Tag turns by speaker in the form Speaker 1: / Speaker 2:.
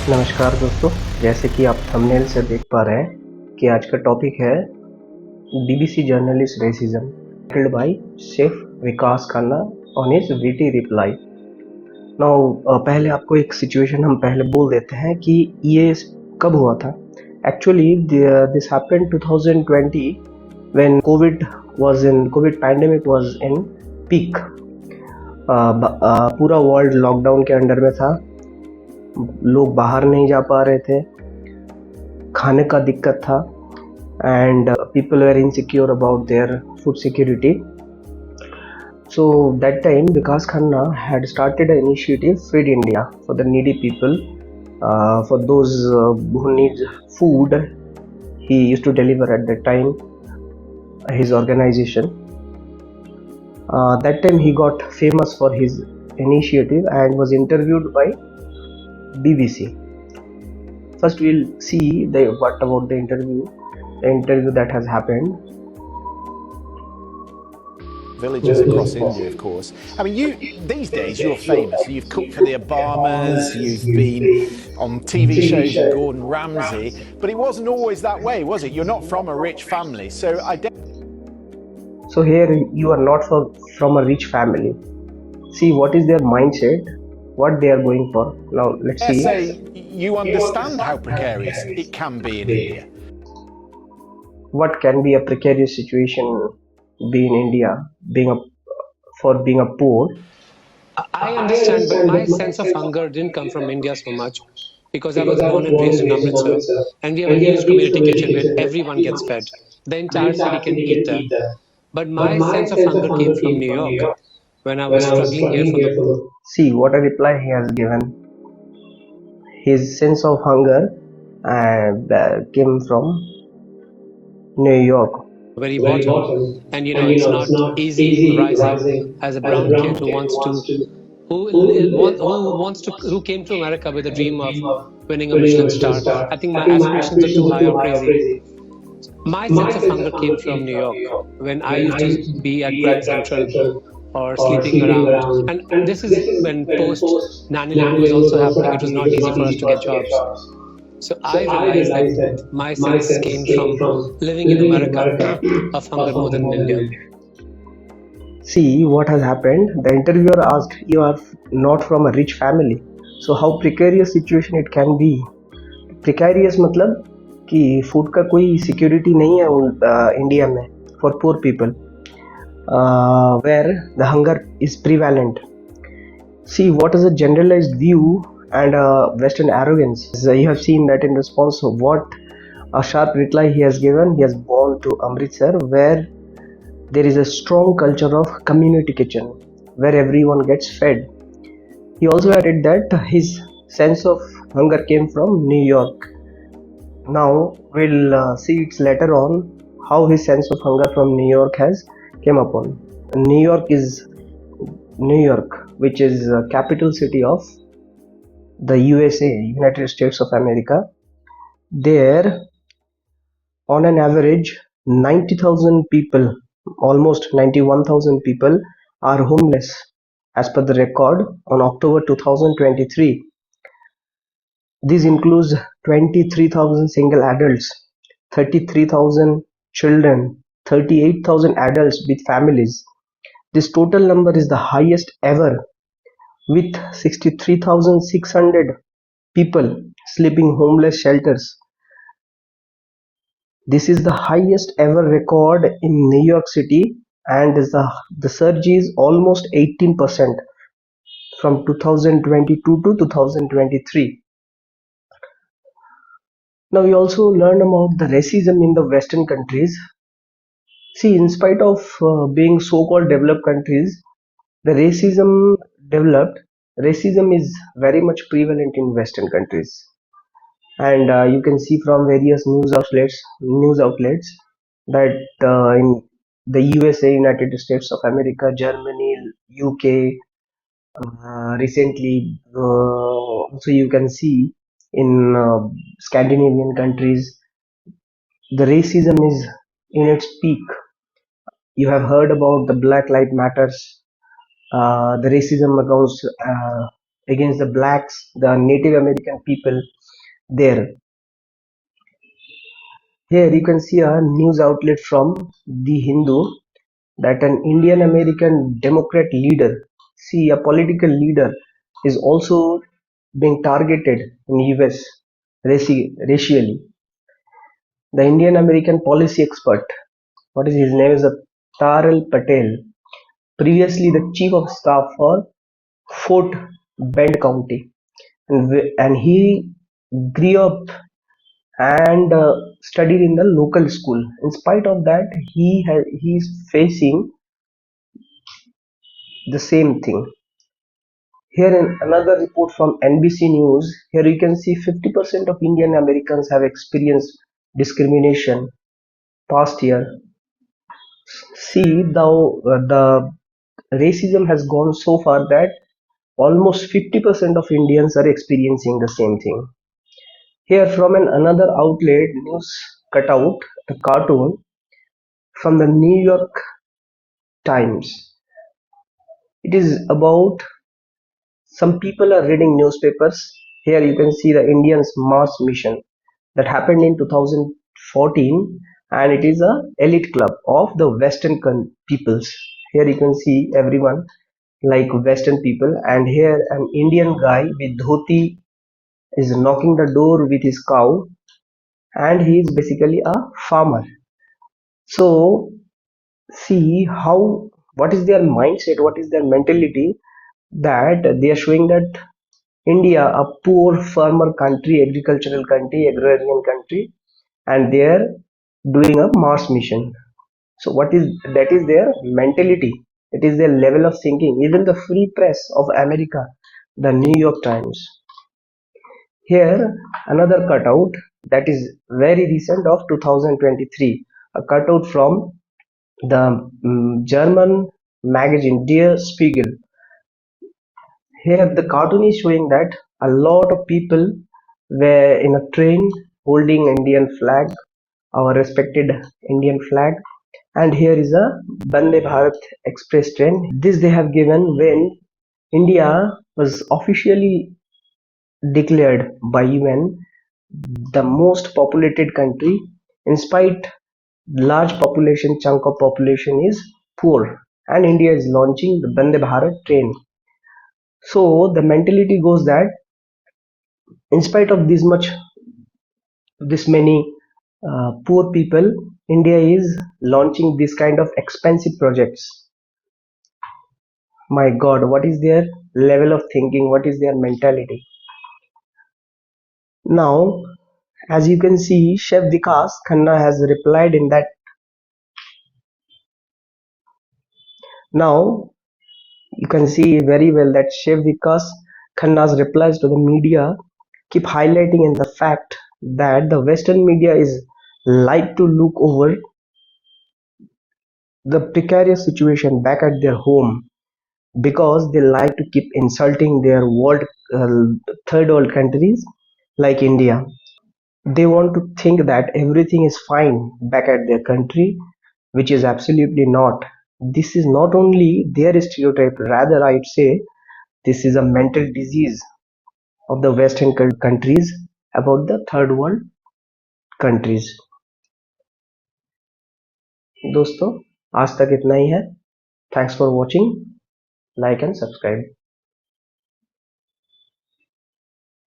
Speaker 1: नमस्कार दोस्तों, जैसे कि आप थंबनेल से देख पा रहे हैं कि आज का टॉपिक है BBC journalist racism tackled by chef Vikas Khanna on his witty reply. Now पहले आपको एक सिचुएशन हम पहले बोल देते हैं कि ये कब हुआ था। Actually this happened 2020 when Covid pandemic was in peak. पूरा वर्ल्ड लॉकडाउन के अंडर में था, लोग बाहर नहीं जा पा रहे थे, खाने का दिक्कत था, and people were insecure about their food security. So that time Vikas Khanna had started an initiative, Feed India, for the needy people, for those who need food. He used to deliver at that time, his organization. That time he got famous for his initiative and was interviewed by BBC. First we'll see what about the interview that has happened.
Speaker 2: Villages across India, of course. I mean, these days you're famous. You've cooked for the Obamas, you've been on TV shows with Gordon Ramsay, but it wasn't always that way, was it? You're not from a rich family, so
Speaker 1: So here you are not from a rich family. See what is their mindset, what they are going for. Now let's see.
Speaker 2: say you understand how precarious it can be in India.
Speaker 1: What can be a precarious situation be in India, being a poor.
Speaker 3: I understand, but my sense of hunger didn't come from India so much because I was born and raised in Amritsar, and we have a huge community kitchen where everyone gets fed. The entire city can eat there. But my sense of hunger came from New York when I was struggling here for the.
Speaker 1: See what a reply he has given. His sense of hunger came from New York.
Speaker 3: Very bottom, and it's not easy rising as a brown kid who came to America with a dream of winning a Michelin star. I think my aspirations are too high or crazy. My sense of hunger came from New York when I used to be at Grand Central or sleeping around, and this is when post 9/11 was also happening. It was not easy for us to get jobs. So I realized that my sense came from living in America of hunger more than in India.
Speaker 1: See what has happened. The interviewer asked, you are not from a rich family, so how precarious situation it can be. Precarious मतलब कि food का कोई security नहीं है India में for poor people, where the hunger is prevalent. See what is a generalized view and Western arrogance. You have seen that in response to what a sharp reply he has given. He has gone to Amritsar, where there is a strong culture of community kitchen, where everyone gets fed. He also added that his sense of hunger came from New York. Now we'll see it later on how his sense of hunger from New York has came upon. New York, which is capital city of the USA, United States of America. There, on an average, 90,000 people, almost 91,000 people are homeless as per the record on October 2023. This includes 23,000 single adults, 33,000 children, 38,000 adults with families. This total number is the highest ever, with 63,600 people sleeping homeless shelters. This is the highest ever record in New York City, and the surge is almost 18% from 2022 to 2023. Now we also learned about the racism in the Western countries. See, in spite of being so-called developed countries, the racism is very much prevalent in Western countries, and you can see from various news outlets that in the USA, United States of America, Germany, UK, recently also you can see in Scandinavian countries, the racism is in its peak. You have heard about the Black Lives Matters, the racism against the blacks, the Native American people there. Here you can see a news outlet from The Hindu that an Indian American Democrat leader, see a political leader, is also being targeted in US racially. The Indian American policy expert, what is his name is Taral Patel, previously the chief of staff for Fort Bend County, and he grew up and studied in the local school. In spite of that, he is facing the same thing. Here in another report from NBC News, here you can see 50% of Indian Americans have experienced discrimination past year. See, the racism has gone so far that almost 50% of Indians are experiencing the same thing. Here from another outlet, news cutout, a cartoon from the New York Times. It is about some people are reading newspapers. Here you can see the Indians Mars mission that happened in 2014, and it is a elite club of the Western peoples. Here you can see everyone like Western people, and here an Indian guy with dhoti is knocking the door with his cow, and he is basically a farmer. So see how, what is their mindset, what is their mentality, that they are showing that India, a poor farmer country, agricultural country, agrarian country, and they are doing a Mars mission. So what is that is their mentality. It is their level of thinking. Even the free press of America, the New York Times. Here another cutout that is very recent of 2023. A cutout from the German magazine Der Spiegel. Here the cartoon is showing that a lot of people were in a train holding Indian flag, our respected Indian flag, and here is a Vande Bharat Express train. This they have given when India was officially declared by UN the most populated country, in spite large population chunk of population is poor, and India is launching the Vande Bharat train. So the mentality goes that in spite of this many poor people, India is launching this kind of expensive projects. My God, what is their level of thinking? What is their mentality? Now, as you can see, Chef Vikas Khanna has replied in that. Now, you can see very well that Chef Vikas Khanna's replies to the media keep highlighting in the fact that the Western media is like to look over the precarious situation back at their home, because they like to keep insulting their uh, third world countries like India. They want to think that everything is fine back at their country, which is absolutely not. This is not only their stereotype, rather I'd say this is a mental disease of the Western countries about the third world countries. दोस्तों, आज तक इतना ही है. Thanks for watching. Like and subscribe.